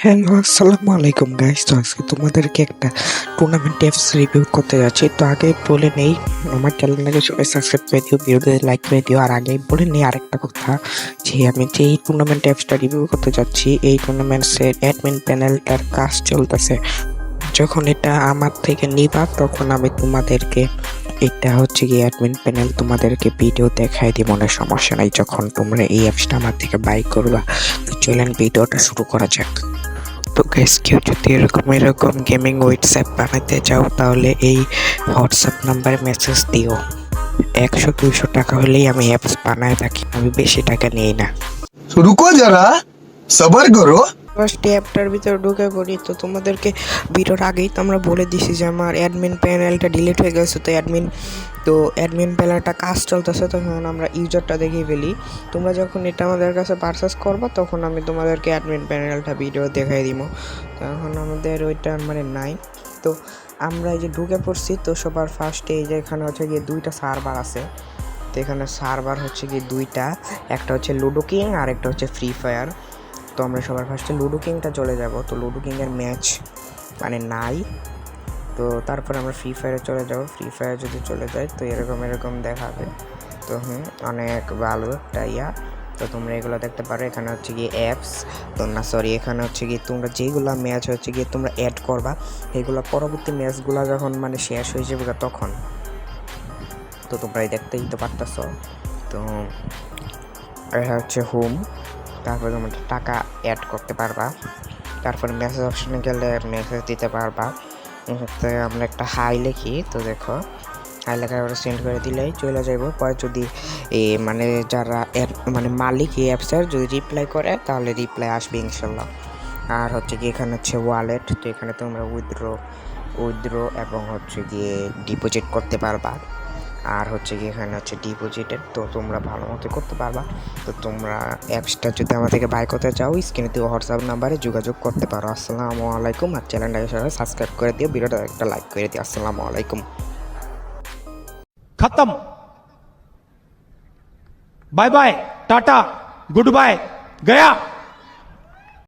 Hello, আসসালামু আলাইকুম guys. তো আজকে তোমাদেরকে একটা টুর্নামেন্ট টিপস রিভিউ করতে যাচ্ছি। তো আগে বলে নেই, আমার চ্যানেলটাকে সবাই সাবস্ক্রাইব করে দিও, ভিডিওতে লাইক করে দিও। আর আগে বলে নেই আরেকটা কথা, যে আমি যে এই টুর্নামেন্ট টিপসটা রিভিউ করতে যাচ্ছি, এই টুর্নামেন্টসের অ্যাডমিন প্যানেলটার কাজ চলতেছে। যখন এটা আমার থেকে নিবা তখন আমি তোমাদেরকে, এটা হচ্ছে কি অ্যাডমিন প্যানেল, তোমাদেরকে ভিডিও দেখাই দিব, মনে সমস্যা নাই। যখন তোমরা এই অ্যাপসটা আমার থেকে বাই করবা, তো চলেন ভিডিওটা শুরু করা যাক। তো গাইস, কেউ যদি এরকম গেমিং ওয়েবসাইট বানাতে চাও তাহলে এই হোয়াটসঅ্যাপ নাম্বারে মেসেজ দিও। 100-200 টাকা হলেই আমি অ্যাপস বানায় থাকি, আমি বেশি টাকা নিই না। तो रुको जरा सबर करो। ফার্স্ট অ্যাপটার ভিতরে ঢুকে পড়ি। তো তোমাদেরকে ভিডিওর আগেই তো আমরা বলে দিছি যে আমার অ্যাডমিন প্যানেলটা ডিলিট হয়ে গেছে। তো অ্যাডমিন প্যানেলটা কাজ চলতেছে, তখন আমরা ইউজারটা দেখিয়ে ফেলি। তোমরা যখন এটা আমাদের কাছে পারচেস করবো তখন আমি তোমাদেরকে অ্যাডমিন প্যানেলটা ভিডিও দেখাই দিব। তো এখন আমাদের ওইটা নাই। তো আমরা এই যে ঢুকে পড়ছি, তো সবার ফার্স্টে এই যে এখানে হচ্ছে গিয়ে দুইটা সার্ভার আছে। তো এখানে সার্ভার হচ্ছে গিয়ে দুইটা, একটা হচ্ছে লুডো কিং আর একটা হচ্ছে ফ্রি ফায়ার। তো আমরা সবার ফার্স্টে লুডো কিংটা চলে যাব। তো লুডো কিংয়ের ম্যাচ নাই। তো তারপর আমরা ফ্রি ফায়ারে চলে যাব। ফ্রি ফায়ার যদি চলে যায় তো এরকম দেখাবে। তো অনেক ভালো একটা তো তোমরা এগুলো দেখতে পারো। এখানে হচ্ছে গিয়ে অ্যাপস, তো না সরি, এখানে হচ্ছে গিয়ে তোমরা যেগুলো ম্যাচ হচ্ছে গিয়ে তোমরা অ্যাড করবা, এগুলো পরবর্তী ম্যাচগুলো যখন শেষ হয়ে যাবে তখন। তো তোমরা দেখতেই তো পারতেছ। তো এটা হচ্ছে হোম। তারপরে তোমরা টাকা অ্যাড করতে পারবা। তারপর মেসেজ অপশনে গেলে মেসেজ দিতে পারবা। তো আমরা একটা হাই লিখি, তো দেখো হাই লেখা ওরা সেন্ড করে দিলেই চলে যাইব। পরে যদি যারা মালিক এই অ্যাপসের যদি রিপ্লাই করে তাহলে রিপ্লাই আসবে ইনশাল্লাহ। আর হচ্ছে কি এখানে হচ্ছে ওয়ালেট। তো এখানে তোমরা উইথড্র এবং হচ্ছে গিয়ে ডিপোজিট করতে পারবা। আর হচ্ছে কি এখানে হচ্ছে ডিপোজিটেড, তো তোমরা ভালো মতো করতে পারবা। তো তোমরা অ্যাপসটা যদি আমার থেকে বাই করতে চাও, স্ক্রিনে দিয়ে হোয়াটসঅ্যাপ নাম্বারে যোগাযোগ করতে পারো। আসসালামু আলাইকুম। আর চ্যানেলটাকে সবাই সাবস্ক্রাইব করে দিও, ভিডিওটা একটা লাইক করে দিও। আসসালামু আলাইকুম। खत्म। Bye bye, tata, goodbye, गया।